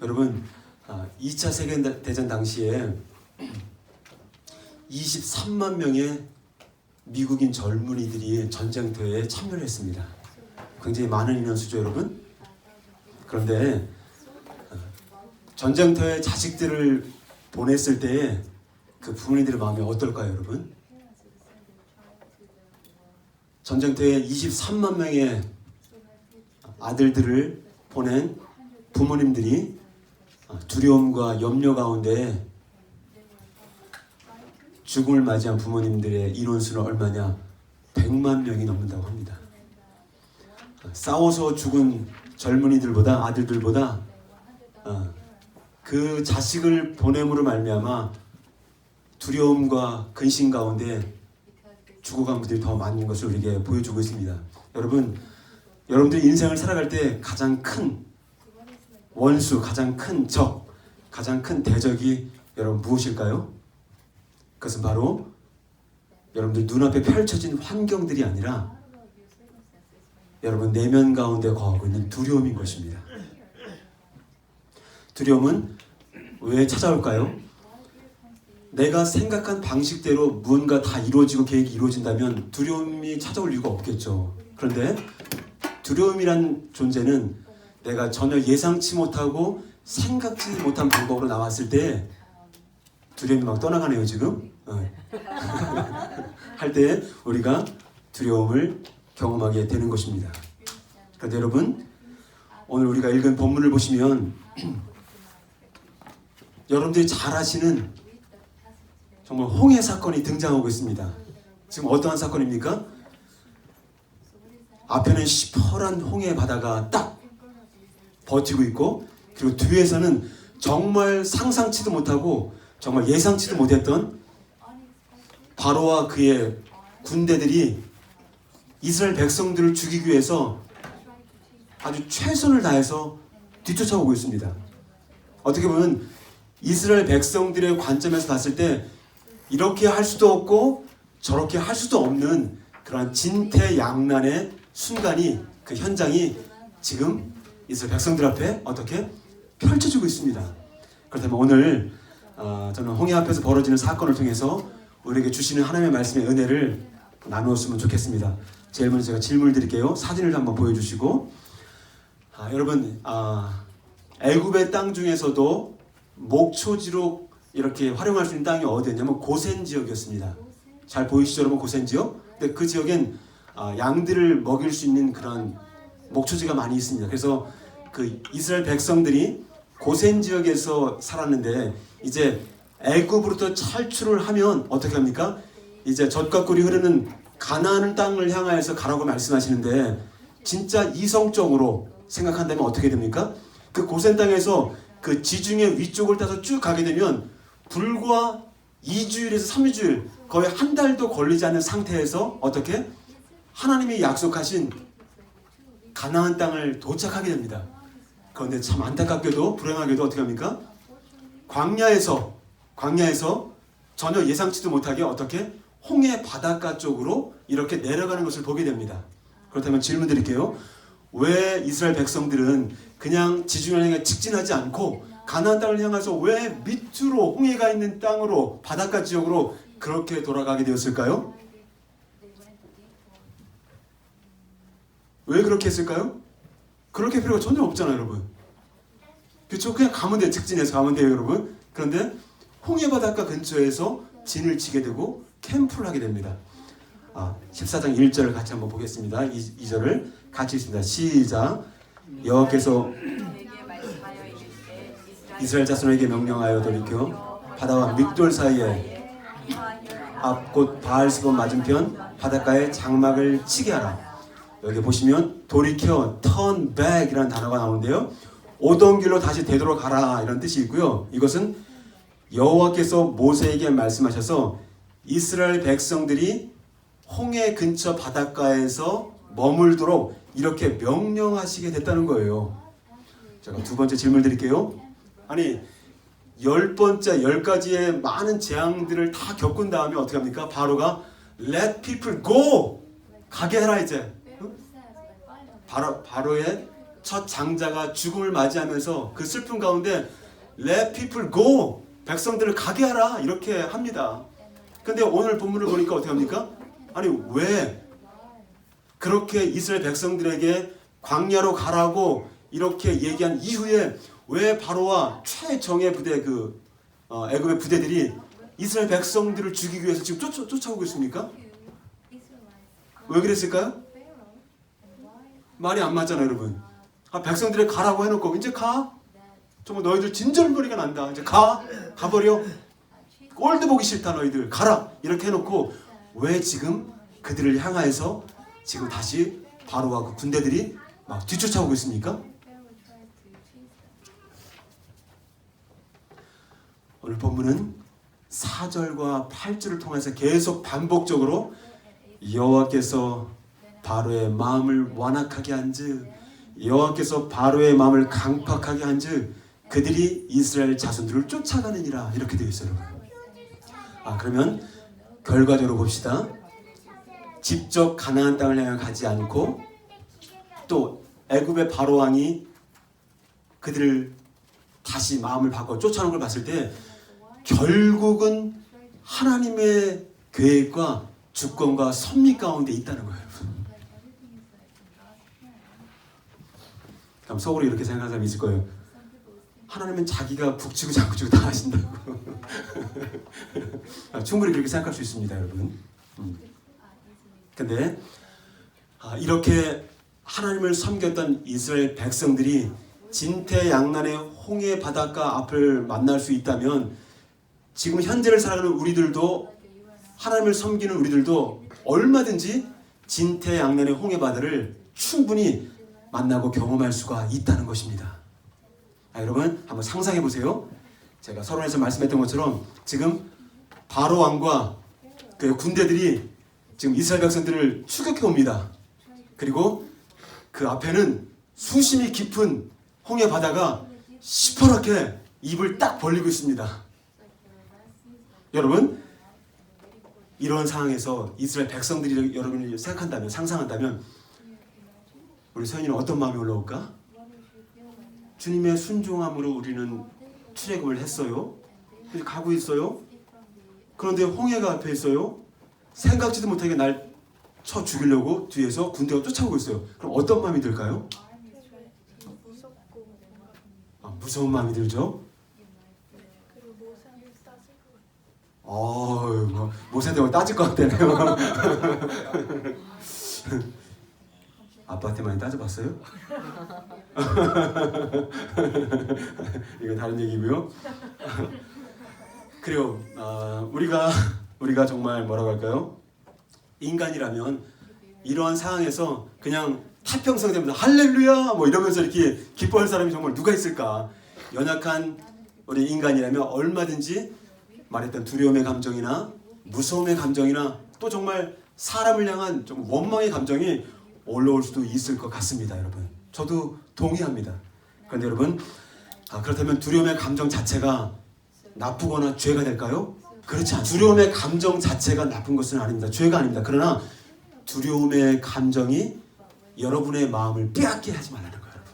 여러분 2차 세계대전 당시에 23만 명의 미국인 젊은이들이 전쟁터에 참여를 했습니다. 굉장히 많은 인원수죠, 여러분. 그런데 전쟁터에 자식들을 보냈을 때에 그 부모님들의 마음이 어떨까요, 여러분? 전쟁터에 23만 명의 아들들을 보낸 부모님들이 두려움과 염려 가운데 죽음을 맞이한 부모님들의 인원수는 얼마냐? 100만 명이 넘는다고 합니다. 싸워서 죽은 젊은이들보다, 아들들보다 그 자식을 보냄으로 말미암아 두려움과 근심 가운데 죽어간 분들이 더 많은 것을 우리에게 보여주고 있습니다. 여러분들 인생을 살아갈 때 가장 큰 원수, 가장 큰 적, 가장 큰 대적이 여러분 무엇일까요? 그것은 바로 여러분들 눈앞에 펼쳐진 환경들이 아니라 여러분 내면 가운데 거하고 있는 두려움인 것입니다. 두려움은 왜 찾아올까요? 내가 생각한 방식대로 무언가 다 이루어지고 계획이 이루어진다면 두려움이 찾아올 이유가 없겠죠. 그런데 두려움이란 존재는 내가 전혀 예상치 못하고 생각지 못한 방법으로 나왔을 때 두려움이 막 떠나가네요 지금. 할 때 우리가 두려움을 경험하게 되는 것입니다. 그런데 여러분, 오늘 우리가 읽은 본문을 보시면 여러분들이 잘 아시는 정말 홍해 사건이 등장하고 있습니다. 지금 어떠한 사건입니까? 앞에는 시퍼런 홍해 바다가 딱 버티고 있고, 그리고 뒤에서는 정말 상상치도 못하고 정말 예상치도 못했던 바로와 그의 군대들이 이스라엘 백성들을 죽이기 위해서 아주 최선을 다해서 뒤쫓아오고 있습니다. 어떻게 보면 이스라엘 백성들의 관점에서 봤을 때 이렇게 할 수도 없고 저렇게 할 수도 없는 그러한 진퇴양난의 순간이, 그 현장이 지금 이스라엘 백성들 앞에 어떻게 펼쳐지고 있습니다. 그렇다면 오늘 저는 홍해 앞에서 벌어지는 사건을 통해서 우리에게 주시는 하나님의 말씀의 은혜를 나누었으면 좋겠습니다. 제일 먼저 제가 질문을 드릴게요. 사진을 한번 보여주시고, 여러분 애굽의 땅 중에서도 목초지로 이렇게 활용할 수 있는 땅이 어디였냐면 고센 지역이었습니다. 잘 보이시죠, 여러분? 고센 지역? 근데 그 지역엔 양들을 먹일 수 있는 그런 목초지가 많이 있습니다. 그래서 그 이스라엘 백성들이 고센 지역에서 살았는데 이제 애굽으로부터 탈출을 하면 어떻게 합니까? 이제 젖과 꿀이 흐르는 가나안 땅을 향하여서 가라고 말씀하시는데, 진짜 이성적으로 생각한다면 어떻게 됩니까? 그 고센 땅에서 그 지중해 위쪽을 따서 쭉 가게 되면 불과 2주일에서 3주일, 거의 한 달도 걸리지 않는 상태에서 어떻게 하나님이 약속하신 가나안 땅을 도착하게 됩니다. 그런데 참 안타깝게도 불행하게도 어떻게 합니까? 광야에서 전혀 예상치도 못하게 어떻게 홍해 바닷가 쪽으로 이렇게 내려가는 것을 보게 됩니다. 그렇다면 질문 드릴게요. 왜 이스라엘 백성들은 그냥 지중해를 향해 직진하지 않고 가나안 땅을 향해서 왜 밑으로 홍해가 있는 땅으로, 바닷가 지역으로 그렇게 돌아가게 되었을까요? 왜 그렇게 했을까요? 그렇게 할 필요가 전혀 없잖아요, 여러분. 그렇죠? 그냥 가면 돼요. 직진해서 가면 돼요, 여러분. 그런데 홍해 바닷가 근처에서 진을 치게 되고 캠프를 하게 됩니다. 14장 1절을 같이 한번 보겠습니다. 2절을 같이 읽습니다. 시작. 여호와께서 이스라엘 자손에게 명령하여 돌이켜 바다와 믹돌 사이에 앞 곧 바알스본 맞은편 바닷가에 장막을 치게 하라. 여기 보시면 돌이켜, turn back 이라는 단어가 나오는데요. 오던 길로 다시 되돌아가라 이런 뜻이 있고요. 이것은 여호와께서 모세에게 말씀하셔서 이스라엘 백성들이 홍해 근처 바닷가에서 머물도록 이렇게 명령하시게 됐다는 거예요. 제가 두 번째 질문 드릴게요. 아니 10가지의 많은 재앙들을 다 겪은 다음에 어떻게 합니까? 바로가 let people go! 가게 해라 이제. 바로의 첫 장자가 죽음을 맞이하면서 그 슬픔 가운데 Let people go, 백성들을 가게 하라 이렇게 합니다. 근데 오늘 본문을 보니까 어떻게 합니까? 아니 왜 그렇게 이스라엘 백성들에게 광야로 가라고 이렇게 얘기한 이후에 왜 바로와 최정예 부대 애굽의 부대들이 이스라엘 백성들을 죽이기 위해서 지금 쫓아오고 있습니까? 왜 그랬을까요? 말이 안 맞잖아요, 여러분. 백성들이 가라고 해놓고 이제 가. 정말 너희들 진절머리가 난다. 이제 가버려. 꼴도 보기 싫다 너희들 가라. 이렇게 해놓고 왜 지금 그들을 향하여서 지금 다시 바로와 그 군대들이 막 뒤쫓아오고 있습니까? 오늘 본문은 4절과 8절을 통해서 계속 반복적으로 여호와께서 바로의 마음을 완악하게 한즉 여호와께서 바로의 마음을 강팍하게 한즉 그들이 이스라엘 자손들을 쫓아가느니라 이렇게 되어 있어요. 그러면 결과적으로 봅시다. 직접 가나안 땅을 향해 가지 않고 또 애굽의 바로 왕이 그들을 다시 마음을 바꿔 쫓아오는 걸 봤을 때 결국은 하나님의 계획과 주권과 섭리 가운데 있다는 거예요. 그럼 속으로 이렇게 생각하는 사람이 있을 거예요. 하나님은 자기가 북치고 장구치고 다 하신다고. 충분히 그렇게 생각할 수 있습니다, 여러분. 근데 이렇게 하나님을 섬겼던 이스라엘 백성들이 진퇴양난의 홍해 바닷가 앞을 만날 수 있다면 지금 현재를 살아가는 우리들도 하나님을 섬기는 우리들도 얼마든지 진퇴양난의 홍해 바다를 충분히 만나고 경험할 수가 있다는 것입니다. 여러분 한번 상상해 보세요. 제가 서론에서 말씀했던 것처럼 지금 바로 왕과 그 군대들이 지금 이스라엘 백성들을 추격해 옵니다. 그리고 그 앞에는 수심이 깊은 홍해 바다가 시퍼렇게 입을 딱 벌리고 있습니다. 여러분 이런 상황에서 이스라엘 백성들이 여러분이 생각한다면 상상한다면 우리 서연이는 어떤 마음이 올라올까? 주님의 순종함으로 우리는 출애굽을 했어요. 가고 있어요. 그런데 홍해가 앞에 있어요. 생각지도 못하게 날 쳐 죽이려고 뒤에서 군대가 쫓아오고 있어요. 그럼 어떤 마음이 들까요? 무서운 마음이 들죠? 모세한테 따질 것 같다네요. 아빠한테 많이 따져봤어요? 이건 다른 얘기고요. 그리고 우리가 정말 뭐라고 할까요? 인간이라면 이러한 상황에서 그냥 태평성 되면서 할렐루야 뭐 이러면서 이렇게 기뻐할 사람이 정말 누가 있을까? 연약한 우리 인간이라면 얼마든지 말했던 두려움의 감정이나 무서움의 감정이나 또 정말 사람을 향한 좀 원망의 감정이 올라올 수도 있을 것 같습니다, 여러분. 저도 동의합니다. 그런데 여러분, 그렇다면 두려움의 감정 자체가 나쁘거나 죄가 될까요? 그렇지 않습니다. 두려움의 감정 자체가 나쁜 것은 아닙니다. 죄가 아닙니다. 그러나 두려움의 감정이 여러분의 마음을 빼앗게 하지 말라는 거예요, 여러분.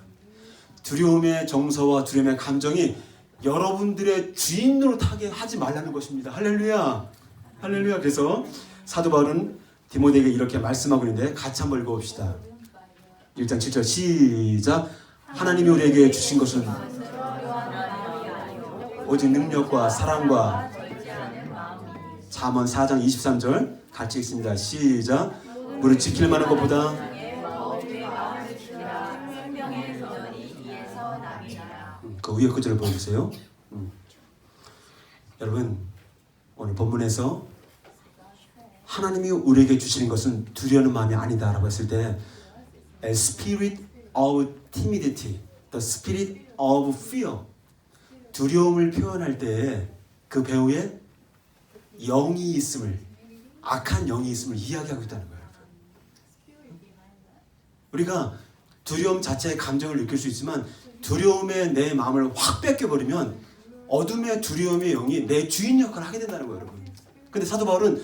두려움의 정서와 두려움의 감정이 여러분들의 주인 노릇하게 하지 말라는 것입니다. 할렐루야. 할렐루야. 그래서 사도 바울은 디모데에게 이렇게 말씀하고 있는데 같이 한번 읽어봅시다. 1장 7절 시작. 하나님이 우리에게 주신 것은 오직 능력과 사랑과 잠언 4장 23절 같이 읽습니다. 시작. 무릇 지킬 만한 것보다 그 위에 구절을 보여주세요. 여러분 오늘 본문에서 하나님이 우리에게 주시는 것은 두려워하는 마음이 아니다라고 했을 때 A spirit of timidity, the spirit of fear. 두려움을 표현할 때 그 배우에 영이 있음을, 악한 영이 있음을 이야기하고 있다는 거예요. 우리가 두려움 자체의 감정을 느낄 수 있지만 두려움에 내 마음을 확 뺏겨버리면 어둠의 두려움의 영이 내 주인 역할을 하게 된다는 거예요, 여러분. 근데 사도 바울은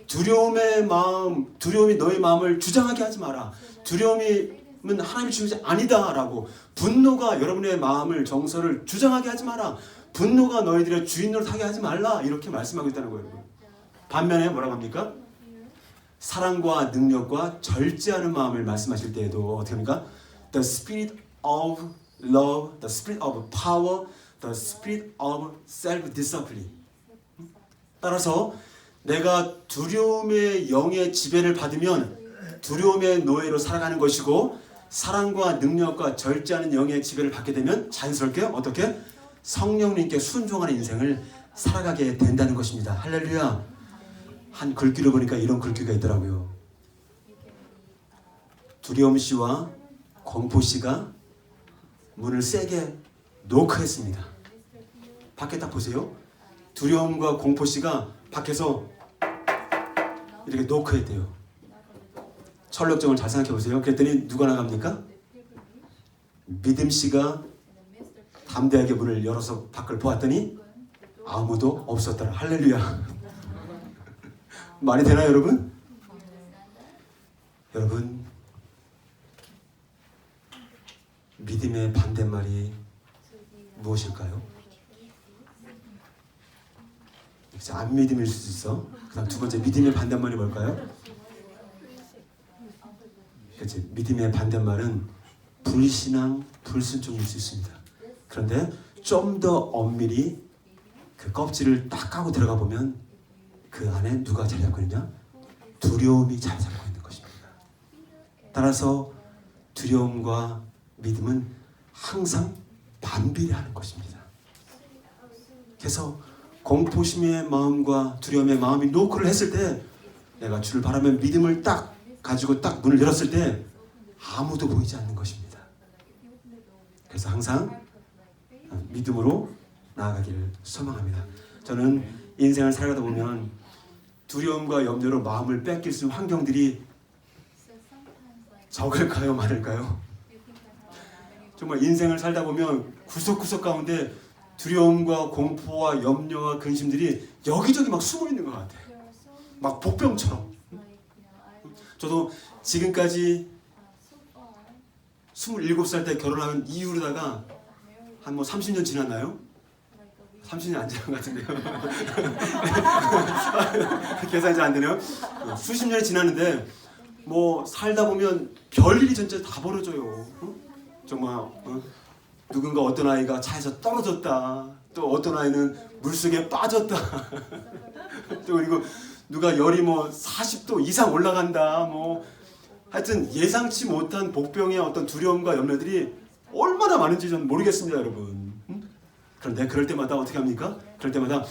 두려움이 너의 마음을 주장하게 하지 마라. 두려움이 하나님이 주신 것이 아니다라고. 분노가 여러분의 마음을 정서를 주장하게 하지 마라. 분노가 너희들의 주인 노릇하게 하지 말라. 이렇게 말씀하고 있다는 거예요. 여러분. 반면에 뭐라고 합니까? 사랑과 능력과 절제하는 마음을 말씀하실 때에도 어떻게 합니까? The spirit of love, the spirit of power, the spirit of self-discipline. 따라서 내가 두려움의 영의 지배를 받으면 두려움의 노예로 살아가는 것이고, 사랑과 능력과 절제하는 영의 지배를 받게 되면 자연스럽게 어떻게? 성령님께 순종하는 인생을 살아가게 된다는 것입니다. 할렐루야. 한 글귀를 보니까 이런 글귀가 있더라고요. 두려움씨와 공포씨가 문을 세게 노크했습니다. 밖에 딱 보세요. 두려움과 공포씨가 밖에서 이렇게 노크했대요. 철력정을 잘 생각해 보세요. 그랬더니 누가 나갑니까? 믿음씨가 담대하게 문을 열어서 밖을 보았더니 아무도 없었더라. 할렐루야. 말이 되나요, 여러분? 여러분, 믿음의 반대말이 무엇일까요? 안 믿음일 수도 있어. 그다음 두 번째, 믿음의 반대말이 뭘까요? 그렇지. 믿음의 반대말은 불신앙, 불순종일 수 있습니다. 그런데 좀 더 엄밀히 그 껍질을 딱 까고 들어가 보면 그 안에 누가 자리 잡고 있느냐? 두려움이 자리 잡고 있는 것입니다. 따라서 두려움과 믿음은 항상 반비례하는 것입니다. 그래서 공포심의 마음과 두려움의 마음이 노크를 했을 때, 내가 주를 바라면 믿음을 딱 가지고 딱 문을 열었을 때 아무도 보이지 않는 것입니다. 그래서 항상 믿음으로 나아가기를 소망합니다. 저는 인생을 살아가다 보면 두려움과 염려로 마음을 뺏길 수 있는 환경들이 적을까요, 많을까요? 정말 인생을 살다 보면 구석구석 가운데 두려움과 공포와 염려와 근심들이 여기저기 막 숨어 있는 것 같아요. 막 복병처럼. 저도 지금까지 27살 때 결혼한 이후로다가 한 30년 지났나요? 30년 안 지난 것 같은데요. 계산이 잘 안 되네요. 수십 년이 지났는데 살다 보면 별일이 전체 다 벌어져요. 정말 누군가 어떤 아이가 차에서 떨어졌다. 또 어떤 아이는 물속에 빠졌다. 또 그리고 누가 열이 40도 이상 올라간다. 하여튼 예상치 못한 복병의 어떤 두려움과 염려들이 얼마나 많은지 저는 모르겠습니다, 여러분. 그런데 그럴 때마다 어떻게 합니까? 그럴 때마다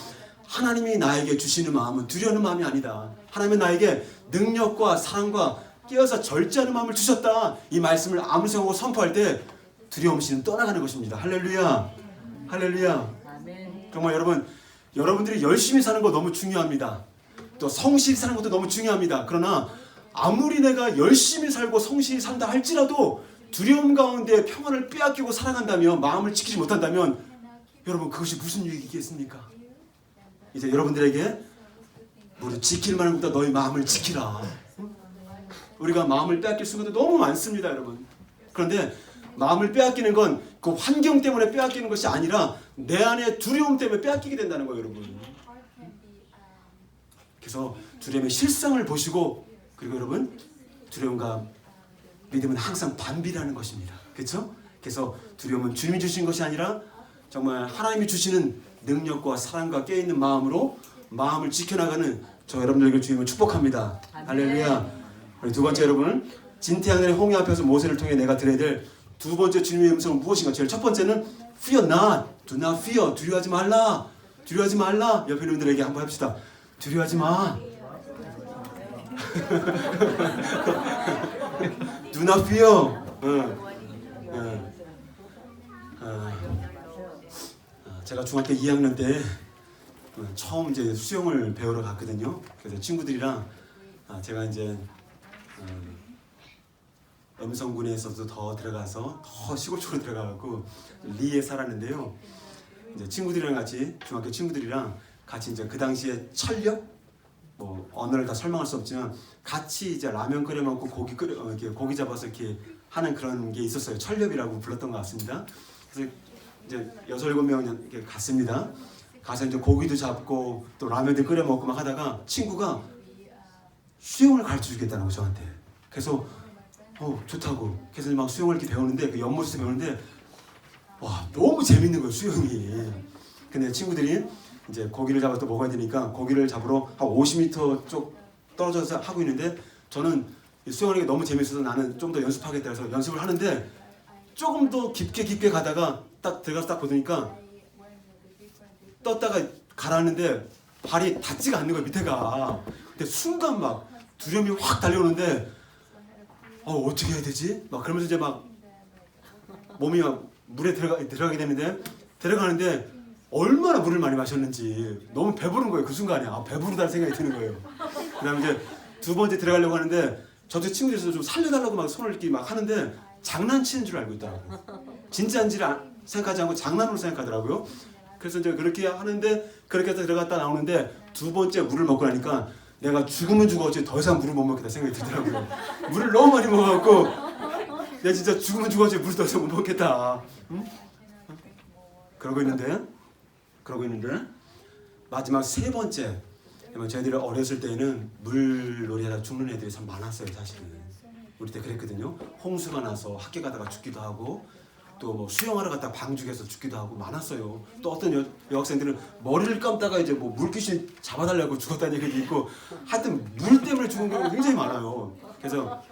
하나님이 나에게 주시는 마음은 두려워하는 마음이 아니다. 하나님은 나에게 능력과 사랑과 깨어서 절제하는 마음을 주셨다. 이 말씀을 암송하고 선포할 때 두려움씨는 떠나가는 것입니다. 할렐루야. 할렐루야. 정말 여러분들이 열심히 사는 거 너무 중요합니다. 또 성실히 사는 것도 너무 중요합니다. 그러나 아무리 내가 열심히 살고 성실히 산다 할지라도 두려움 가운데 평안을 빼앗기고 살아간다면, 마음을 지키지 못한다면 여러분, 그것이 무슨 유익이겠습니까? 이제 여러분들에게 우리 지킬 만한 것보다 너희 마음을 지키라. 우리가 마음을 빼앗길 수가 너무 많습니다, 여러분. 그런데 마음을 빼앗기는 건 그 환경 때문에 빼앗기는 것이 아니라 내 안에 두려움 때문에 빼앗기게 된다는 거예요, 여러분. 그래서 두려움의 실상을 보시고, 그리고 여러분, 두려움과 믿음은 항상 반비례하는 것입니다. 그렇죠? 그래서 두려움은 주님이 주신 것이 아니라 정말 하나님이 주시는 능력과 사랑과 깨어있는 마음으로 마음을 지켜나가는 저 여러분들에게 주님을 축복합니다. 할렐루야. 우리 두 번째, 여러분, 진태하늘의 홍해 앞에서 모세를 통해 내가 들어야 될 두 번째 주님의 음성은 무엇인가? 제일 첫 번째는 fear not, do not fear, 두려워하지 말라, 두려워하지 말라. 옆에 있는 분들에게 한번 합시다. 두려워하지 마. do not fear. 제가 중학교 2학년 때 처음 이제 수영을 배우러 갔거든요. 그래서 친구들이랑 제가 이제 음성군에서도 더 들어가서 더 시골 쪽으로 들어가고 리에 살았는데요. 이제 친구들이랑 같이, 중학교 친구들이랑 같이 이제 그 당시에 철력, 언어를 다 설명할 수 없지만 같이 이제 라면 끓여 먹고 고기 잡아서 이렇게 하는 그런 게 있었어요. 철렵이라고 불렀던 것 같습니다. 그래서 이제 6, 7명 이렇게 갔습니다. 가서 이제 고기도 잡고 또 라면도 끓여 먹고 막 하다가 친구가 수영을 가르쳐 주겠다는 거 저한테. 그래서 좋다고. 그래서 막 수영을 이렇게 배우는데 그 연못에서 배우는데 와 너무 재밌는 거예요 수영이. 근데 친구들이 이제 고기를 잡아 또 먹어야 되니까 고기를 잡으러 한 50m 쪽 떨어져서 하고 있는데 저는 수영하는 게 너무 재밌어서 나는 좀 더 연습하겠다 해서 연습을 하는데 조금 더 깊게 가다가 딱 들어가서 딱 보니까 떴다가 가라앉는데 발이 닿지가 않는 거예요 밑에가. 근데 순간 막 두려움이 확 달려오는데 어떻게 해야 되지? 막 그러면서 이제 막 몸이 막 물에 들어가게 되는데 들어가는데 얼마나 물을 많이 마셨는지 너무 배부른 거예요 그 순간에. 배부르다는 생각이 드는 거예요. 그다음에 이제 두 번째 들어가려고 하는데 저도 친구들이 좀 살려달라고 막 손을 이렇게 막 하는데 장난치는 줄 알고 있더라고요. 진짜인지를 생각하지 않고 장난으로 생각하더라고요. 그래서 이제 그렇게 하는데 그렇게 해서 들어갔다 나오는데 두 번째 물을 먹고 나니까 내가 죽으면 죽었지 더 이상 물을 못 먹겠다 생각이 들더라고요. 물을 너무 많이 먹어갖고 내가 진짜 죽으면 죽었지 물을 더 이상 못 먹겠다. 응? 그러고 있는데 마지막 세 번째 저희들이 어렸을 때는 물놀이하다 죽는 애들이 참 많았어요 사실은. 우리 때 그랬거든요. 홍수가 나서 학교 가다가 죽기도 하고 또 뭐 수영하러 갔다가 방죽에서 죽기도 하고 많았어요. 또 어떤 여학생들은 머리를 감다가 이제 뭐 물귀신 잡아달라고 죽었다는 얘기도 있고 하여튼 물 때문에 죽은 경우가 굉장히 많아요. 그래서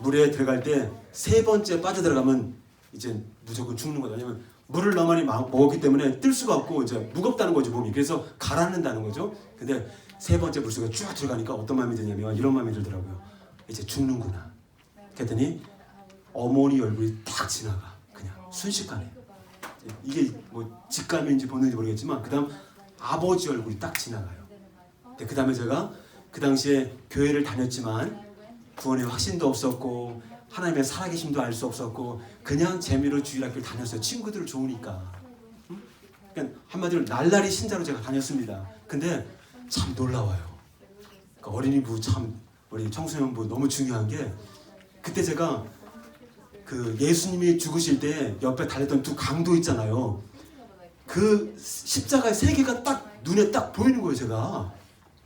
물에 들어갈 때 세 번째 빠져들어가면 이제 무조건 죽는 거다. 왜냐면 물을 너무 많이 먹었기 때문에 뜰 수가 없고 이제 무겁다는 거죠 몸이. 그래서 가라앉는다는 거죠. 근데 세 번째 물속에 쭉 들어가니까 어떤 마음이 드냐면 이런 마음이 들더라고요. 이제 죽는구나. 그랬더니 어머니 얼굴이 딱 지나가. 그냥 순식간에. 이게 뭐 직감인지 본능인지 모르겠지만 그 다음 아버지 얼굴이 딱 지나가요. 그 다음에 제가 그 당시에 교회를 다녔지만 구원의 확신도 없었고 하나님의 살아계심도 알 수 없었고 그냥 재미로 주일학교를 다녔어요. 친구들 좋으니까. 그러니까 한마디로 날라리 신자로 제가 다녔습니다. 근데 참 놀라워요. 그러니까 어린이부 참 우리 청소년부 너무 중요한 게 그때 제가 그 예수님이 죽으실 때 옆에 달렸던 두 강도 있잖아요. 그 십자가의 세 개가 딱 눈에 딱 보이는 거예요 제가.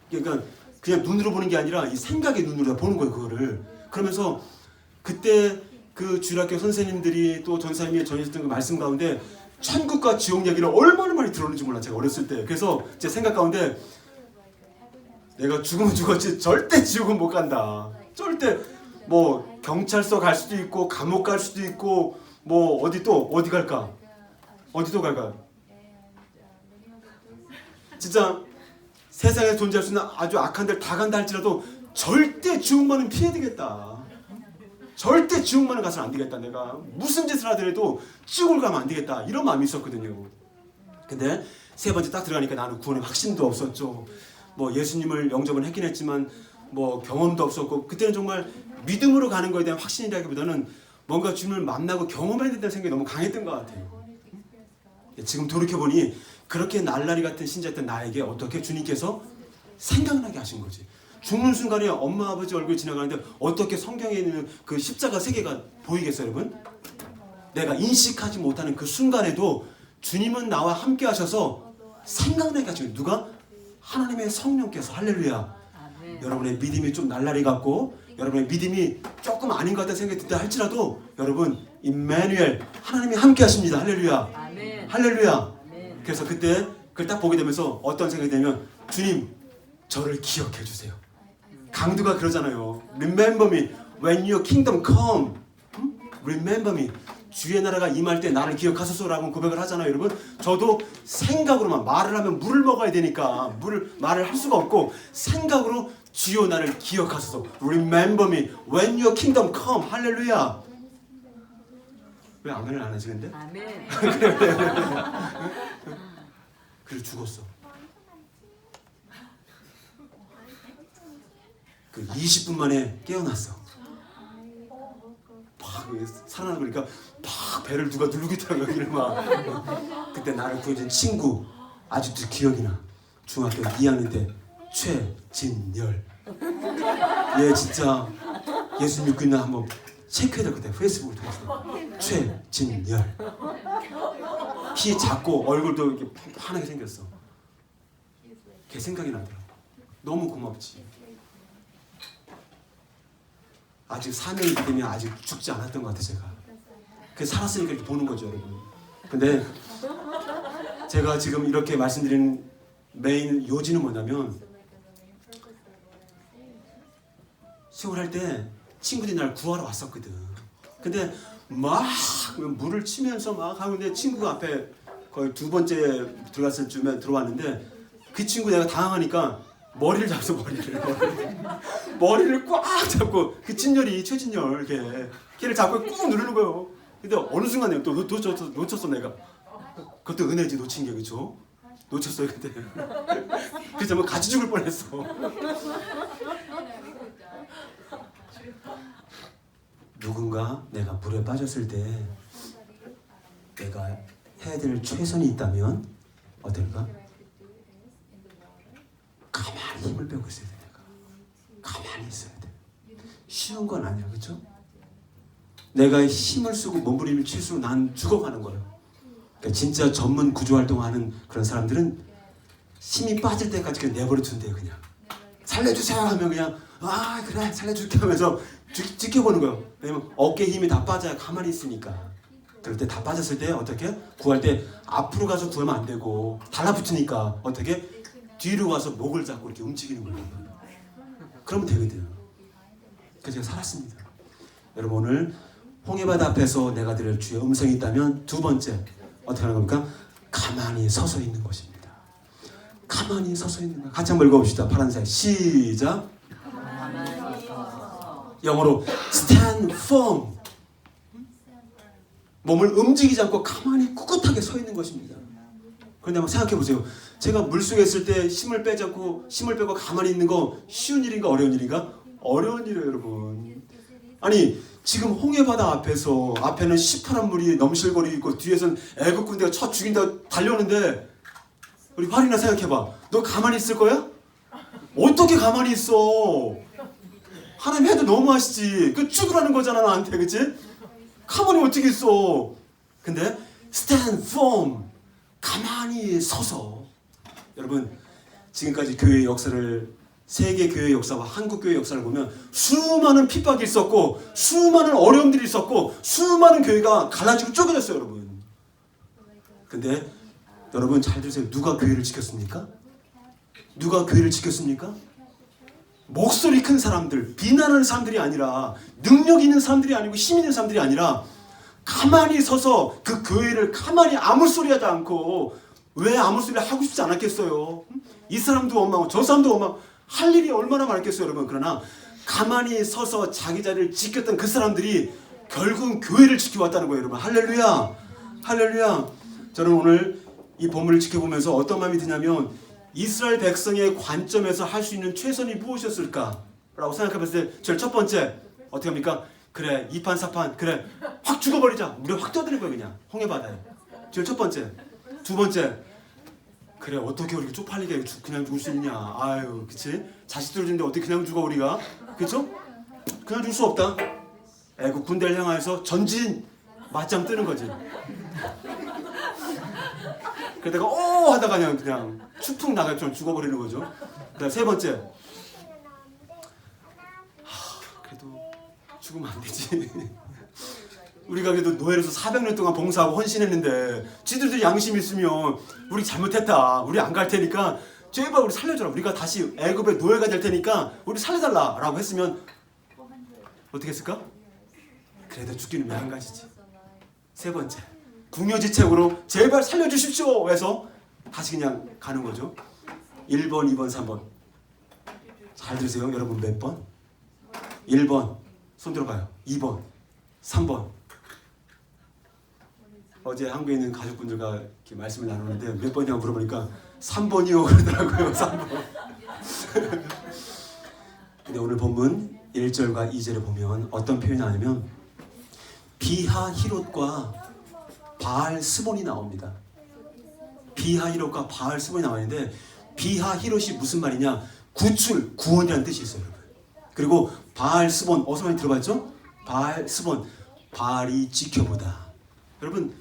그러니까 그냥 눈으로 보는 게 아니라 이 생각의 눈으로 다 보는 거예요 그거를. 그러면서 그때 그 주일학교 선생님들이 또 전사님이 전해주셨던 그 말씀 가운데 천국과 지옥 얘기를 얼마나 많이 들었는지 몰라 제가 어렸을 때. 그래서 제 생각 가운데 내가 죽으면 죽었지 절대 지옥은 못 간다. 절대 뭐 경찰서 갈 수도 있고 감옥 갈 수도 있고 뭐 어디 갈까? 어디도 갈까? 진짜 세상에 존재할 수 있는 아주 악한 데를 다 간다 할지라도 절대 지옥만은 피해야 되겠다. 절대 지옥만은 가서는 안 되겠다. 내가 무슨 짓을 하더라도 지옥을 가면 안 되겠다. 이런 마음이 있었거든요. 근데 세 번째 딱 들어가니까 나는 구원의 확신도 없었죠. 뭐 예수님을 영접은 했긴 했지만 뭐 경험도 없었고 그때는 정말 믿음으로 가는 거에 대한 확신이라기보다는 뭔가 주님을 만나고 경험해야 된다는 생각이 너무 강했던 것 같아요. 지금 돌이켜보니 그렇게 날라리 같은 신자였던 나에게 어떻게 주님께서 생각나게 하신 거지. 죽는 순간에 엄마 아버지 얼굴 지나가는데 어떻게 성경에 있는 그 십자가 세 개가 보이겠어요 여러분? 내가 인식하지 못하는 그 순간에도 주님은 나와 함께 하셔서 생각나게 하시고 누가? 하나님의 성령께서. 할렐루야. 아멘. 여러분의 믿음이 좀 날라리 같고 여러분의 믿음이 조금 아닌 것 같다는 생각이 든다 할지라도 여러분 임마누엘 하나님이 함께 하십니다. 할렐루야. 아멘. 할렐루야. 아멘. 그래서 그때 그걸 딱 보게 되면서 어떤 생각이 들면 주님 저를 기억해 주세요. 강두가 그러잖아요. Remember me when your kingdom come. Remember me. 주의 나라가 임할 때 나를 기억하소서라고 고백을 하잖아요, 여러분. 저도 생각으로만 말을 하면 물을 먹어야 되니까 말을 할 수가 없고 생각으로 주여 나를 기억하소서. Remember me when your kingdom come. 할렐루야. 왜 아멘을 안 하지 근데? 아멘. 그래서 죽었어. 그 20분 만에 깨어났어. 막 살아나는 거니까 막 배를 누가 누르겠더라고 여기를 막. 그때 나를 구해준 친구 아직도 기억이 나. 중학교 2학년 때 최진열. 얘 진짜 예수 믿고 있나 한번 체크해야 될 것 같아요. 페이스북을 통해서. 최진열. 키 작고 얼굴도 이렇게 환하게 생겼어. 걔 생각이 나더라고. 너무 고맙지. 아직 사명이 되면 아직 죽지 않았던 것 같아 제가. 그래서 살았으니까 이렇게 보는 거죠 여러분. 근데 제가 지금 이렇게 말씀드리는 메인 요지는 뭐냐면 시골할 때 친구들이 날 구하러 왔었거든. 근데 막 물을 치면서 막 하는데 친구가 앞에 거의 두 번째 들어갔을 쯤에 들어왔는데 그 친구 내가 당황하니까 머리를 잡아서 머리를 꽉 잡고 그 진열이 최진열 걔를 잡고 꾹 누르는 거예요. 근데 어느 순간에 또 놓쳤어 내가. 그것도 은혜지 놓친 게 그쵸? 놓쳤어요 그때. 그래서 뭐 같이 죽을 뻔했어. 누군가 내가 물에 빠졌을 때 내가 해야 될 최선이 있다면 어떨까? 가만히 힘을 빼고 있어야 돼. 내가 가만히 있어야 돼. 쉬운 건 아니야, 그렇죠? 내가 힘을 쓰고 몸부림을 칠수록 난 죽어가는 거예요. 그러니까 진짜 전문 구조 활동하는 그런 사람들은 힘이 빠질 때까지 그냥 내버려 둔대요. 그냥 살려주세요 하면 그냥 아 그래 살려줄게 하면서 지켜보는 거예요. 왜냐면 어깨 힘이 다 빠져야 가만히 있으니까. 그럴 때 다 빠졌을 때 어떻게 구할 때 앞으로 가서 구하면 안 되고 달라붙으니까 어떻게 뒤로 가서 목을 잡고 이렇게 움직이는 거예요. 그러면 되거든요. 그래서 제가 살았습니다. 여러분 오늘 홍해바다 앞에서 내가 들을 주의 음성이 있다면 두 번째 어떻게 하는 겁니까? 가만히 서서 있는 것입니다. 가만히 서서 있는 것. 같이 한번 읽어봅시다. 파란색 시작. 영어로 stand firm. 몸을 움직이지 않고 가만히 꿋꿋하게 서 있는 것입니다. 그런데 한번 생각해 보세요. 제가 물속에 있을 때 힘을 빼고 가만히 있는 거 쉬운 일인가 어려운 일인가? 어려운 일이에요, 여러분. 아니 지금 홍해바다 앞에서 앞에는 시퍼런 물이 넘실거리고 있고 뒤에서는 애국 군대가 쳐 죽인다 달려오는데 우리 활이나 생각해봐. 너 가만히 있을 거야? 어떻게 가만히 있어? 하나님 해도 너무 하시지. 그 죽으라는 거잖아 나한테, 그치? 가만히 어떻게 있어? 근데 stand firm. 가만히 서서. 여러분 지금까지 교회의 역사를 세계 교회의 역사와 한국 교회의 역사를 보면 수많은 핍박이 있었고 수많은 어려움들이 있었고 수많은 교회가 갈라지고 쪼개졌어요 여러분. 근데 여러분 잘 들으세요. 누가 교회를 지켰습니까? 누가 교회를 지켰습니까? 목소리 큰 사람들, 비난하는 사람들이 아니라 능력 있는 사람들이 아니고 힘 있는 사람들이 아니라 가만히 서서 그 교회를 가만히 아무 소리 하지 않고 왜 아무 소리 하고 싶지 않았겠어요? 이 사람도 원망하고 저 사람도 원망하고 할 일이 얼마나 많았겠어요 여러분. 그러나 가만히 서서 자기 자리를 지켰던 그 사람들이 결국은 교회를 지켜왔다는 거예요 여러분. 할렐루야 할렐루야. 저는 오늘 이 본문을 지켜보면서 어떤 마음이 드냐면 이스라엘 백성의 관점에서 할 수 있는 최선이 무엇이었을까 라고 생각해봤을 때 제일 첫 번째 어떻게 합니까? 그래 2판 4판 그래 확 죽어버리자. 우리가 확 떠드는 거예요 그냥 홍해바다에. 제일 첫 번째. 두 번째 그래 어떻게 우리가 쪽팔리게 그냥 죽을 수 있냐. 아유 그치? 자식들을 주는데 어떻게 그냥 죽어 우리가. 그쵸? 그냥 죽을 수 없다. 애국 군대를 향하여서 전진 맞짱 뜨는 거지. 그러다가 하다가 그냥 추풍 나갈처럼 죽어버리는 거죠. 그다음 세 번째 그래도 죽으면 안 되지. 우리가 그래도 노예로서 400년 동안 봉사하고 헌신했는데 지들도 양심 있으면 우리 잘못했다. 우리 안 갈 테니까 제발 우리 살려줘라. 우리가 다시 애굽의 노예가 될 테니까 우리 살려달라 라고 했으면 어떻게 했을까? 그래도 죽기는 왜 한 가지지. 세 번째 궁여지책으로 제발 살려주십시오 해서 다시 그냥 가는 거죠. 1번, 2번, 3번. 잘 들으세요. 여러분 몇 번? 1번 손 들어봐요. 2번, 3번. 어제 한국에 있는 가족분들과 이렇게 말씀을 나누는데 몇 번이냐고 물어보니까 3번이요 그러더라고요. 3번. 근데 오늘 본문 1절과 2절에 보면 어떤 표현이 나오냐면 비하히롯과 바알스본이 나옵니다. 비하히롯과 바알스본이 나오는데 비하히롯이 무슨 말이냐? 구출, 구원이라는 뜻이 있어요. 여러분. 그리고 바알스본 어디서 많이 들어봤죠? 바알 스본 바알이 지켜보다. 여러분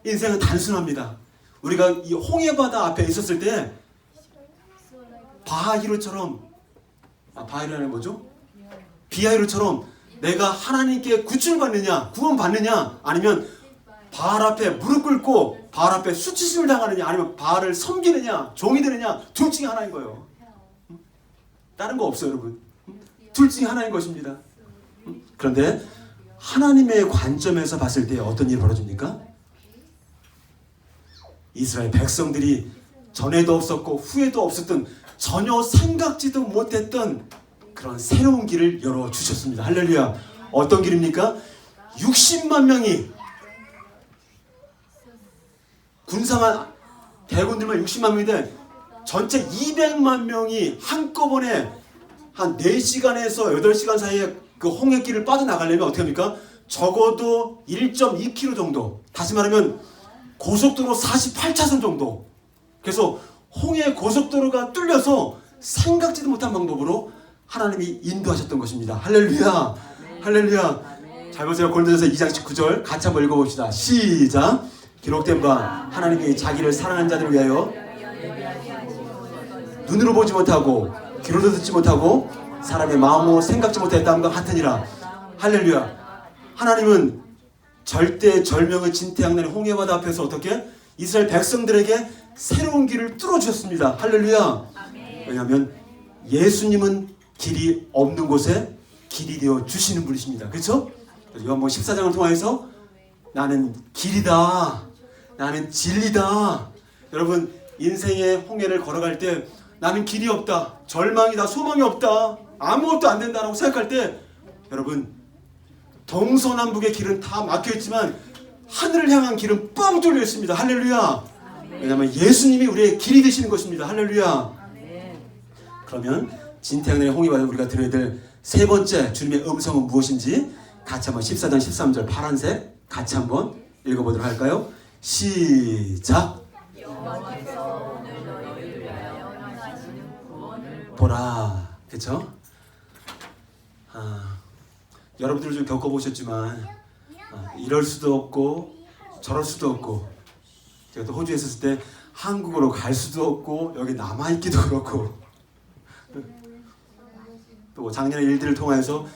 인생은 단순합니다. 우리가 이 홍해바다 앞에 있었을 때 바하히로처럼 바하히로는 뭐죠? 비하히로처럼 내가 하나님께 구출받느냐 구원받느냐 아니면 바알 앞에 무릎 꿇고 바알 앞에 수치심을 당하느냐 아니면 바알을 섬기느냐 종이 되느냐 둘 중에 하나인 거예요. 다른 거 없어요 여러분. 둘 중에 하나인 것입니다. 그런데 하나님의 관점에서 봤을 때 어떤 일이 벌어집니까? 이스라엘 백성들이 전에도 없었고 후에도 없었던 전혀 생각지도 못했던 그런 새로운 길을 열어주셨습니다. 할렐루야. 어떤 길입니까? 60만 명이 군사만 대군들만 60만 명인데 전체 200만 명이 한꺼번에 한 4시간에서 8시간 사이에 그 홍해길을 빠져나가려면 어떻게 합니까? 적어도 1.2km 정도, 다시 말하면 고속도로 48차선 정도. 그래서 홍해 고속도로가 뚫려서 생각지도 못한 방법으로 하나님이 인도하셨던 것입니다. 할렐루야. 할렐루야. 잘 보세요. 고린도전서 2장 19절 같이 한번 읽어봅시다. 시작. 기록된 바 하나님이 자기를 사랑하는 자들을 위하여 눈으로 보지 못하고 귀로도 듣지 못하고 사람의 마음으로 생각지 못했다함과 같으니라. 할렐루야. 하나님은 절대 절명의 진태양난의 홍해바다 앞에서 어떻게 이스라엘 백성들에게 새로운 길을 뚫어주셨습니다. 할렐루야. 왜냐하면 예수님은 길이 없는 곳에 길이 되어 주시는 분이십니다. 그렇죠? 요한복음 14장을 통해서 나는 길이다, 나는 진리다. 여러분 인생의 홍해를 걸어갈 때 나는 길이 없다, 절망이다, 소망이 없다, 아무것도 안 된다라고 생각할 때 여러분 동서남북의 길은 다 막혀있지만 하늘을 향한 길은 뻥 뚫려 있습니다. 할렐루야. 왜냐하면 예수님이 우리의 길이 되시는 것입니다. 할렐루야. 그러면 진태양난의 홍해바다 우리가 들어야 될 세 번째 주님의 음성은 무엇인지 같이 한번 14장 13절 파란색 같이 한번 읽어보도록 할까요? 시작. 보라. 그쵸? 여러분들 좀 겪어보셨지만 이럴 수도 없고 저럴 수도 없고, 제가 또 호주에 있었을 때 한국으로 갈 수도 없고 여기 남아있기도 그렇고, 또 작년에 일들을 통해서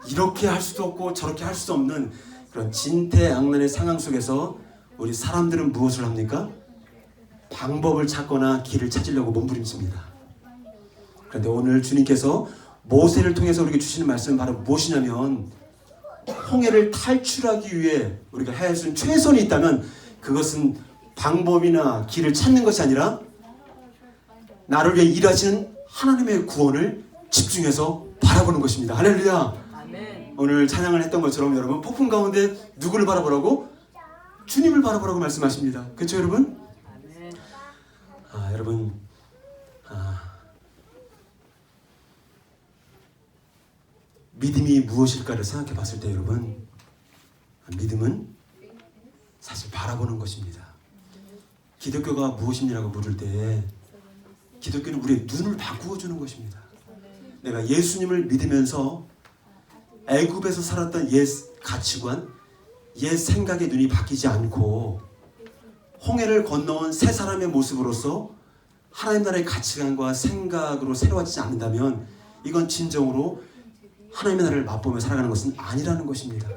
이렇게 할 수도 없고 저렇게 할 수도 없는 그런 진퇴양난의 상황 속에서 우리 사람들은 무엇을 합니까? 방법을 찾거나 길을 찾으려고 몸부림칩니다. 그런데 오늘 주님께서 모세를 통해서 우리에게 주시는 말씀은 바로 무엇이냐면, 홍해를 탈출하기 위해 우리가 해야 할 수 있는 최선이 있다면 그것은 방법이나 길을 찾는 것이 아니라 나를 위해 일하시는 하나님의 구원을 집중해서 바라보는 것입니다. 할렐루야. 아멘. 오늘 찬양을 했던 것처럼 여러분 폭풍 가운데 누구를 바라보라고? 주님을 바라보라고 말씀하십니다. 그렇죠 여러분? 아멘. 여러분 믿음이 무엇일까를 생각해 봤을 때 여러분, 믿음은 사실 바라보는 것입니다. 기독교가 무엇이냐고 물을 때 기독교는 우리의 눈을 바꾸어 주는 것입니다. 내가 예수님을 믿으면서 애굽에서 살았던 옛 가치관, 옛 생각의 눈이 바뀌지 않고 홍해를 건너온 새 사람의 모습으로서 하나님 나라의 가치관과 생각으로 새로워지지 않는다면 이건 진정으로 하나님의 나라를 맛보며 살아가는 것은 아니라는 것입니다.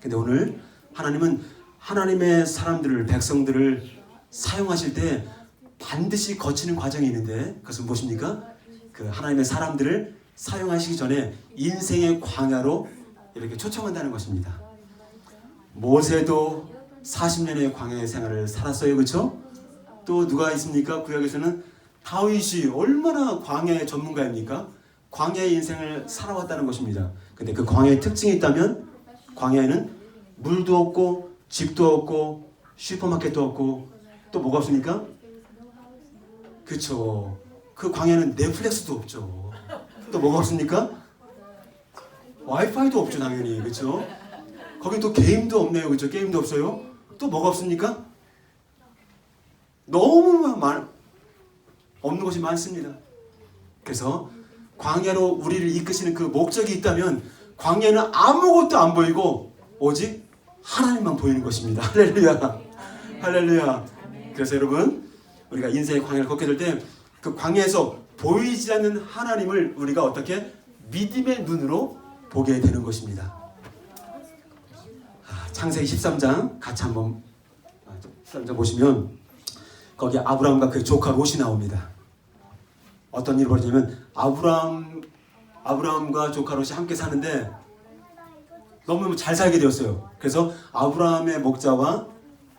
근데 오늘 하나님은 하나님의 사람들을, 백성들을 사용하실 때 반드시 거치는 과정이 있는데 그것은 무엇입니까? 그 하나님의 사람들을 사용하시기 전에 인생의 광야로 이렇게 초청한다는 것입니다. 모세도 40년의 광야의 생활을 살았어요. 그렇죠? 또 누가 있습니까? 구약에서는 다윗이 얼마나 광야의 전문가입니까? 광야의 인생을 살아왔다는 것입니다. 근데 그 광야의 특징이 있다면 광야에는 물도 없고 집도 없고 슈퍼마켓도 없고 또 뭐가 없습니까? 그렇죠. 그 광야는 넷플릭스도 없죠. 또 뭐가 없습니까? 와이파이도 없죠 당연히. 그렇죠. 거기 또 게임도 없네요. 그렇죠. 게임도 없어요. 또 뭐가 없습니까? 너무 없는 것이 많습니다. 그래서 광야로 우리를 이끄시는 그 목적이 있다면 광야는 아무것도 안 보이고 오직 하나님만 보이는 것입니다. 할렐루야. 할렐루야. 그래서 여러분, 우리가 인생의 광야를 걷게 될 때 그 광야에서 보이지 않는 하나님을 우리가 어떻게 믿음의 눈으로 보게 되는 것입니다. 창세기 13장 같이 한번 13장 보시면 거기 아브라함과 그의 조카 롯이 나옵니다. 어떤 일이 벌어지냐면 아브라함과 조카 롯이 함께 사는데 너무너무 잘 살게 되었어요. 그래서 아브라함의 목자와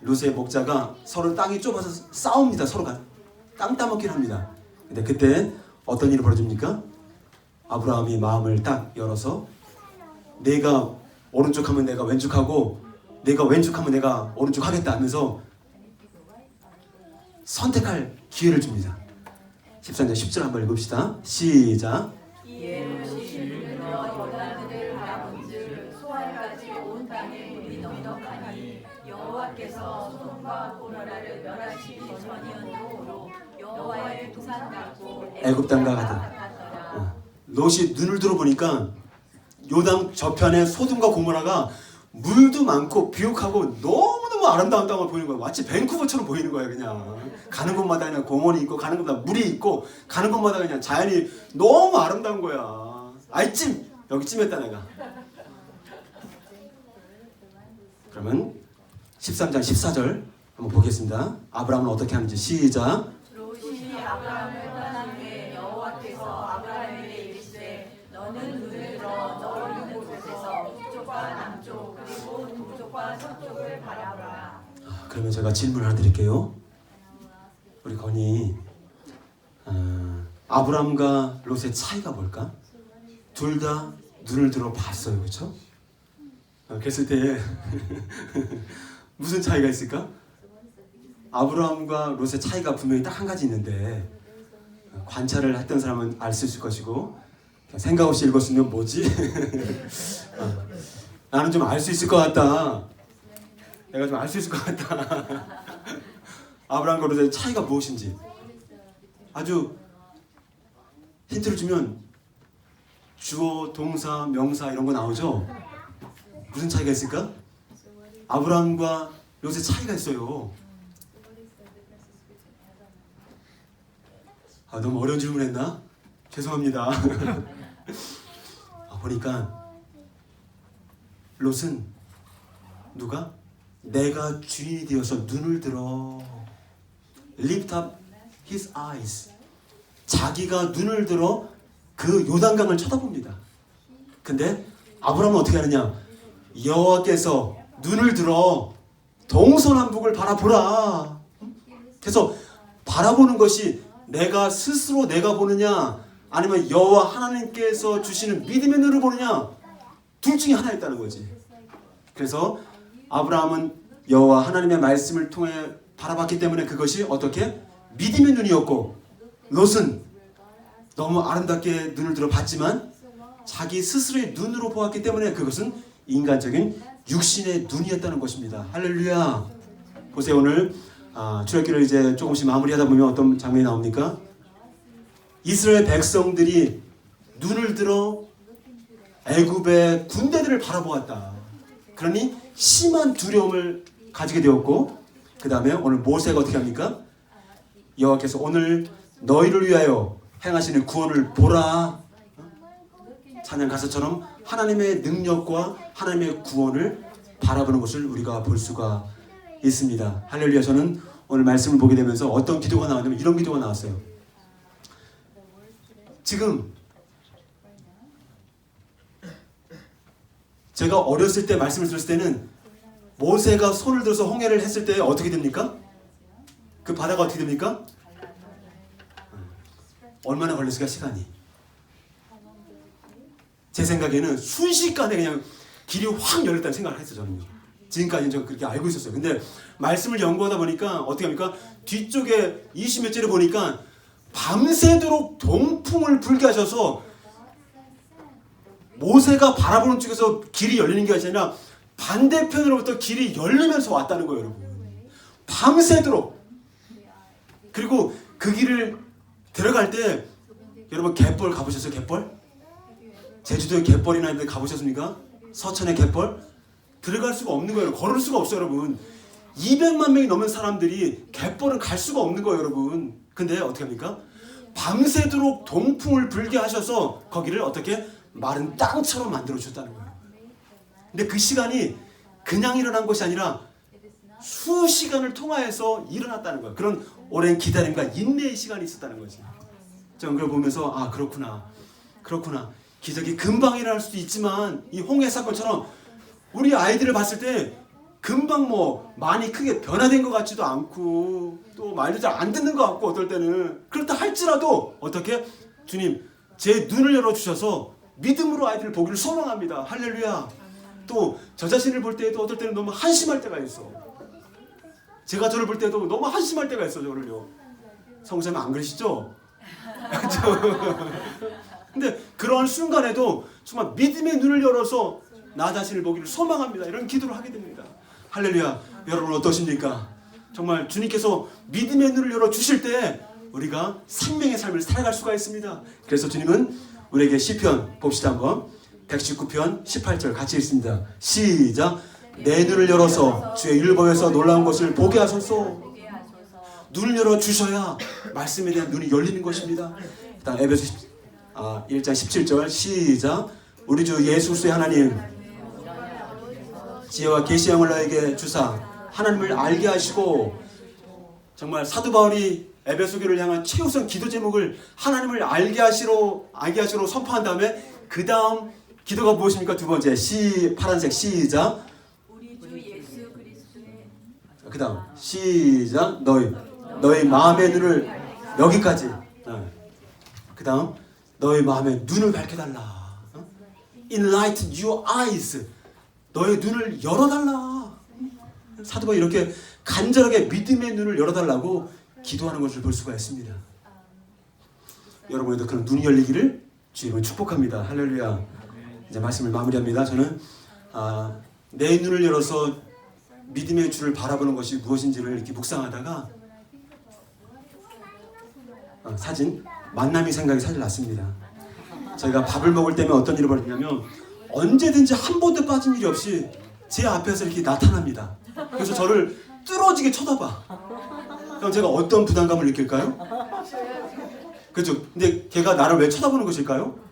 롯의 목자가 서로 땅이 좁아서 싸웁니다. 서로가 땅 따먹기를 합니다. 근데 그때 어떤 일이 벌어집니까? 아브라함이 마음을 딱 열어서 내가 오른쪽 하면 내가 왼쪽 하고 내가 왼쪽 하면 내가 오른쪽 하겠다 하면서 선택할 기회를 줍니다. 13장 10절 한번 읽읍시다. 시작. 이에 롯이 물을 넣어 요단을 바라본즉 소알까지 온 땅에 물이 넉넉하니 여호와께서 소돔과 고모라를 멸하시기 전이었으므로 여호와의 두산 같고 애굽 땅과 같더라. 롯이 눈을 들어보니까 요단 저편에 소돔과 고모라가 물도 많고 비옥하고 너무너무 아름다운 땅을 보이는 거예요. 마치 밴쿠버처럼 보이는 거예요. 그냥 가는 곳마다 그냥 공원이 있고 가는 곳마다 물이 있고 가는 곳마다 그냥 자연이 너무 아름다운 거야. 아이찜 여기쯤 했다 내가. 그러면 13장 14절 한번 보겠습니다. 아브라함은 어떻게 하는지 시작. 롯이 아브라함을 떠난 후에 여호와께서 아브라함에게 이르시되 너는 눈을 들어 너 있는 곳에서 북쪽과 남쪽 그리고 동쪽과 서쪽을 바라보라. 그러면 제가 질문 하나 드릴게요. 우리 건이 아브라함과 롯의 차이가 뭘까? 둘 다 눈을 들어 봤어요. 그렇죠? 그랬을 때 무슨 차이가 있을까? 아브라함과 롯의 차이가 분명히 딱 한 가지 있는데 관찰을 했던 사람은 알 수 있을 것이고 생각 없이 읽었으면 뭐지? 나는 좀 알 수 있을 것 같다. 내가 좀 알 수 있을 것 같다. 아브라함과 롯의 차이가 무엇인지 아주 힌트를 주면 주어, 동사, 명사 이런 거 나오죠? 무슨 차이가 있을까? 아브라함과 롯의 차이가 있어요. 너무 어려운 질문했나? 죄송합니다. 보니까 롯은 누가? 내가 주인이 되어서 눈을 들어 lift up his eyes 자기가 눈을 들어 그 요단강을 쳐다봅니다. 근데 아브라함은 어떻게 하느냐? 여호와께서 눈을 들어 동서남북을 바라보라. 그래서 바라보는 것이 내가 스스로 내가 보느냐 아니면 여호와 하나님께서 주시는 믿음의 눈을 보느냐 둘 중에 하나였다는 거지. 그래서 아브라함은 여호와 하나님의 말씀을 통해 바라봤기 때문에 그것이 어떻게? 믿음의 눈이었고 롯은 너무 아름답게 눈을 들어 봤지만 자기 스스로의 눈으로 보았기 때문에 그것은 인간적인 육신의 눈이었다는 것입니다. 할렐루야. 보세요. 오늘 출애굽기를 이제 조금씩 마무리하다 보면 어떤 장면이 나옵니까? 이스라엘 백성들이 눈을 들어 애굽의 군대들을 바라보았다. 그러니 심한 두려움을 가지게 되었고 그 다음에 오늘 모세가 어떻게 합니까? 여호와께서 오늘 너희를 위하여 행하시는 구원을 보라. 찬양 가사처럼 하나님의 능력과 하나님의 구원을 바라보는 것을 우리가 볼 수가 있습니다. 할렐루야. 저는 오늘 말씀을 보게 되면서 어떤 기도가 나왔냐면 이런 기도가 나왔어요. 지금 제가 어렸을 때 말씀을 들었을 때는 모세가 손을 들어서 홍해를 했을 때 어떻게 됩니까? 그 바다가 어떻게 됩니까? 얼마나 걸렸을까 시간이? 제 생각에는 순식간에 그냥 길이 확 열렸다는 생각을 했어요. 저는요. 지금까지는 제가 그렇게 알고 있었어요. 근데 말씀을 연구하다 보니까 어떻게 합니까? 뒤쪽에 20몇 절에 보니까 밤새도록 동풍을 불게 하셔서 모세가 바라보는 쪽에서 길이 열리는 게 아니라 반대편으로부터 길이 열리면서 왔다는 거예요. 여러분. 밤새도록. 그리고 그 길을 들어갈 때 여러분 갯벌 가보셨어요? 갯벌? 제주도에 갯벌이나 이런 데 가보셨습니까? 서천의 갯벌? 들어갈 수가 없는 거예요. 걸을 수가 없어요, 여러분. 200만 명이 넘는 사람들이 갯벌은 갈 수가 없는 거예요, 여러분. 근데 어떻게 합니까? 밤새도록 동풍을 불게 하셔서 거기를 어떻게 마른 땅처럼 만들어 주셨다는 거예요. 근데 그 시간이 그냥 일어난 것이 아니라 수시간을 통하여서 일어났다는 거예요. 그런 오랜 기다림과 인내의 시간이 있었다는 거지. 저는 그걸 보면서 아, 그렇구나. 기적이 금방 일어날 수도 있지만 이 홍해 사건처럼 우리 아이들을 봤을 때 금방 뭐 많이 크게 변화된 것 같지도 않고 또 말도 잘 안 듣는 것 같고 어떨 때는 그렇다 할지라도 어떻게 주님 제 눈을 열어주셔서 믿음으로 아이들을 보기를 소망합니다. 할렐루야. 또 저 자신을 볼 때에도 어떨 때는 너무 한심할 때가 있어. 제가 저를 볼 때도 너무 한심할 때가 있어. 저를요. 성우자님 안 그러시죠? 근데 그런 순간에도 정말 믿음의 눈을 열어서 나 자신을 보기를 소망합니다. 이런 기도를 하게 됩니다. 할렐루야. 여러분 어떠십니까? 정말 주님께서 믿음의 눈을 열어주실 때 우리가 생명의 삶을 살아갈 수가 있습니다. 그래서 주님은 우리에게 시편 봅시다 한번. 119편 18절 같이 읽습니다. 시작. 내 눈을 열어서 주의 율법에서 놀라운 것을 보게 하소서. 눈을 열어주셔야 말씀에 대한 눈이 열리는 것입니다. 다음 에베소 1장 17절 시작. 우리 주 예수 그리스도의 하나님 지혜와 계시의 영을 너에게 주사 하나님을 알게 하시고 정말 사도 바울이 에베소 교회를 향한 최우선 기도 제목을 하나님을 알게 하시로 선포한 다음에 그 다음 기도가 무엇입니까? 두 번째 파란색 시작. 우리 주 예수 그리스도의 그 다음 시작. 너희 마음의 눈을 여기까지. 그 다음 너희 마음의 눈을 밝혀달라. Enlighten your eyes. 너의 눈을 열어달라. 사도 바울이 이렇게 간절하게 믿음의 눈을 열어달라고 기도하는 것을 볼 수가 있습니다. 여러분에도 그런 눈이 열리기를 주님을 축복합니다. 할렐루야. 이제 말씀을 마무리합니다. 저는 내 눈을 열어서 믿음의 주를 바라보는 것이 무엇인지를 이렇게 묵상하다가 사진 만남이 생각이 사실 났습니다. 저희가 밥을 먹을 때면 어떤 일이 벌어지냐면 언제든지 한 번도 빠진 일이 없이 제 앞에서 이렇게 나타납니다. 그래서 저를 뚫어지게 쳐다봐. 그럼 제가 어떤 부담감을 느낄까요? 그렇죠. 근데 걔가 나를 왜 쳐다보는 것일까요?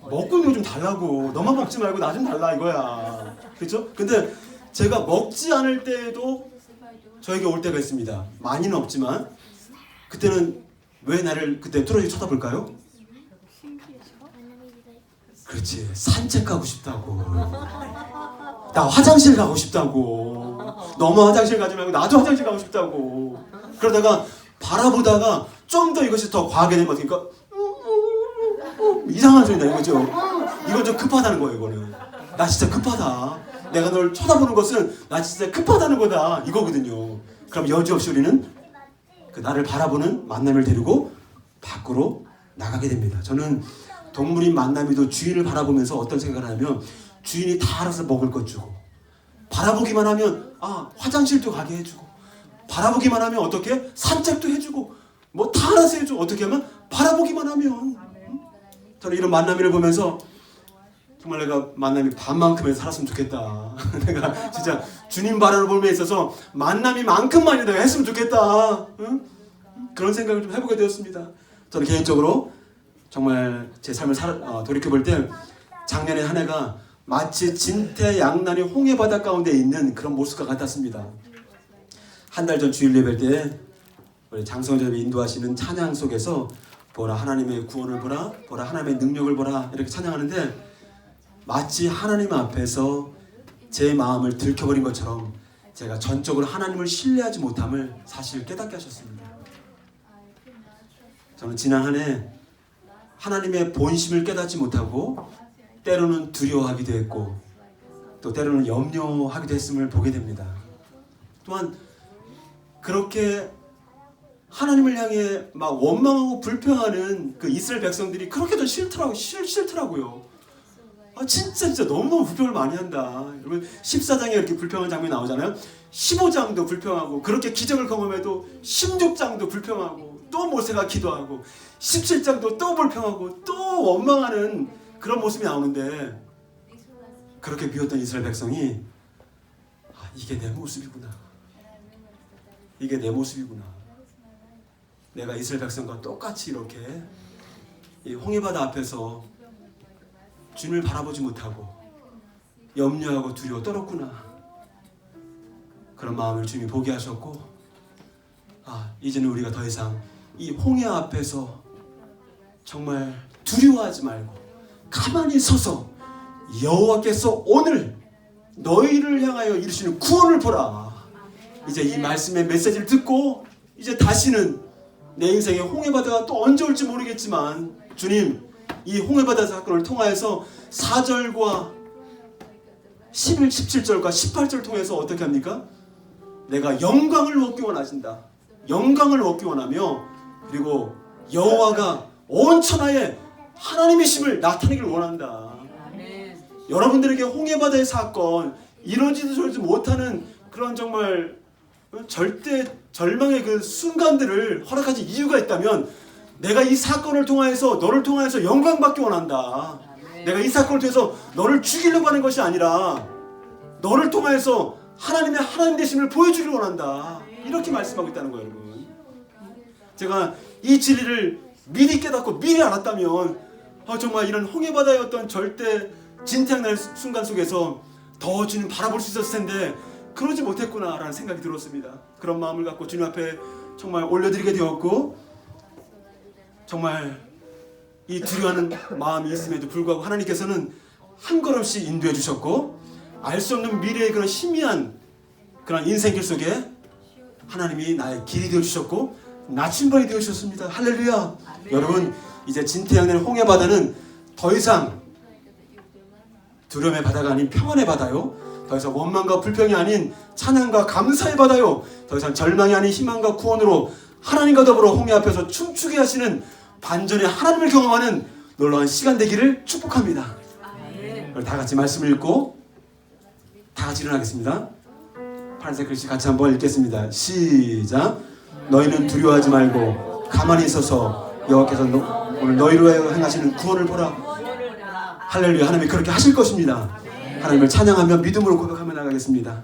먹고 있는 거 좀 달라고. 너만 먹지 말고 나 좀 달라 이거야. 그렇죠? 근데 제가 먹지 않을 때에도 저에게 올 때가 있습니다. 많이는 없지만 그때는 왜 나를 그때 뚫어지게 쳐다볼까요? 그렇지. 산책 가고 싶다고. 나 화장실 가고 싶다고. 너무 화장실 가지 말고 나도 화장실 가고 싶다고. 그러다가 바라보다가 좀 더 이것이 더 과하게 되면 어떡니까? 이상한 소리 나는 거죠. 이건 좀 급하다는 거예요. 이거는 나 진짜 급하다. 내가 널 쳐다보는 것은 나 진짜 급하다는 거다. 이거거든요. 그럼 여지없이 우리는 그 나를 바라보는 만남을 데리고 밖으로 나가게 됩니다. 저는 동물인 만남이도 주인을 바라보면서 어떤 생각을 하냐면 주인이 다 알아서 먹을 것 주고 바라보기만 하면 화장실도 가게 해주고 바라보기만 하면 어떻게 산책도 해주고 뭐 다 알아서 해주고 어떻게 하면 바라보기만 하면 저는 이런 만남을 보면서 정말 내가 만남이 반만큼에 살았으면 좋겠다. 내가 진짜 주님 바라봄에 있어서 만남이 만큼만이 내가 했으면 좋겠다. 응? 그런 생각을 좀 해보게 되었습니다. 저는 개인적으로 정말 제 삶을 돌이켜볼 때 작년에 한 해가 마치 진태양난의 홍해 바다 가운데 있는 그런 모습과 같았습니다. 한 달 전 주일 예배 때 우리 장성재님이 인도하시는 찬양 속에서 보라 하나님의 구원을 보라 하나님의 능력을 보라 이렇게 찬양하는데 마치 하나님 앞에서 제 마음을 들켜버린 것처럼 제가 전적으로 하나님을 신뢰하지 못함을 사실 깨닫게 하셨습니다. 저는 지난 한 해 하나님의 본심을 깨닫지 못하고 때로는 두려워하기도 했고 또 때로는 염려하기도 했음을 보게 됩니다. 또한 그렇게 하나님을 향해 막 원망하고 불평하는 그 이스라엘 백성들이 그렇게도 싫더라고요. 진짜 너무너무 불평을 많이 한다. 여러분 14장에 이렇게 불평한 장면이 나오잖아요. 15장도 불평하고 그렇게 기적을 경험해도 16장도 불평하고 또 모세가 기도하고 17장도 또 불평하고 또 원망하는 그런 모습이 나오는데 그렇게 미웠던 이스라엘 백성이 이게 내 모습이구나. 이게 내 모습이구나. 내가 이스라엘 백성과 똑같이 이렇게 이 홍해바다 앞에서 주님을 바라보지 못하고 염려하고 두려워 떨었구나. 그런 마음을 주님이 보게 하셨고 이제는 우리가 더 이상 이 홍해 앞에서 정말 두려워하지 말고 가만히 서서 여호와께서 오늘 너희를 향하여 이루시는 구원을 보라. 이제 이 말씀의 메시지를 듣고 이제 다시는 내 인생에 홍해바다가 또 언제 올지 모르겠지만 주님 이 홍해바다 사건을 통하여서 4절과 11, 17절과 18절을 통해서 어떻게 합니까? 내가 영광을 얻기 원하신다. 영광을 얻기 원하며 그리고 여호와가 온 천하에 하나님이심을 나타내기를 원한다. 여러분들에게 홍해바다의 사건 이루어지도 저러지 못하는 그런 정말 절대 절망의 그 순간들을 허락하신 이유가 있다면 내가 이 사건을 통하여서 너를 통하여서 영광받기 원한다. 내가 이 사건을 통해서 너를 죽이려고 하는 것이 아니라 너를 통하여서 하나님의 하나님 되심을 보여주기를 원한다. 이렇게 말씀하고 있다는 거예요, 여러분. 제가 이 진리를 미리 깨닫고 미리 알았다면 정말 이런 홍해바다의 어떤 절대 진퇴양난 순간 속에서 더 주님 바라볼 수 있었을 텐데 그러지 못했구나라는 생각이 들었습니다. 그런 마음을 갖고 주님 앞에 정말 올려드리게 되었고 정말 이 두려워하는 마음이 있음에도 불구하고 하나님께서는 한 걸음씩 인도해 주셨고 알 수 없는 미래의 그런 희미한 그런 인생길 속에 하나님이 나의 길이 되어 주셨고 나침반이 되어 주셨습니다. 할렐루야. 여러분 이제 진퇴양난 홍해바다는 더 이상 두려움의 바다가 아닌 평안의 바다요. 더 이상 원망과 불평이 아닌 찬양과 감사의 바다요. 더 이상 절망이 아닌 희망과 구원으로 하나님과 더불어 홍해 앞에서 춤추게 하시는 반전의 하나님을 경험하는 놀라운 시간 되기를 축복합니다. 그럼 다 같이 말씀을 읽고 다 같이 일어나겠습니다. 파란색 글씨 같이 한번 읽겠습니다. 시작. 너희는 두려워하지 말고 가만히 있어서 여호와께서 오늘 너희로 행하시는 구원을 보라. 할렐루야. 하나님이 그렇게 하실 것입니다. 하나님을 찬양하며 믿음으로 고백하며 나가겠습니다.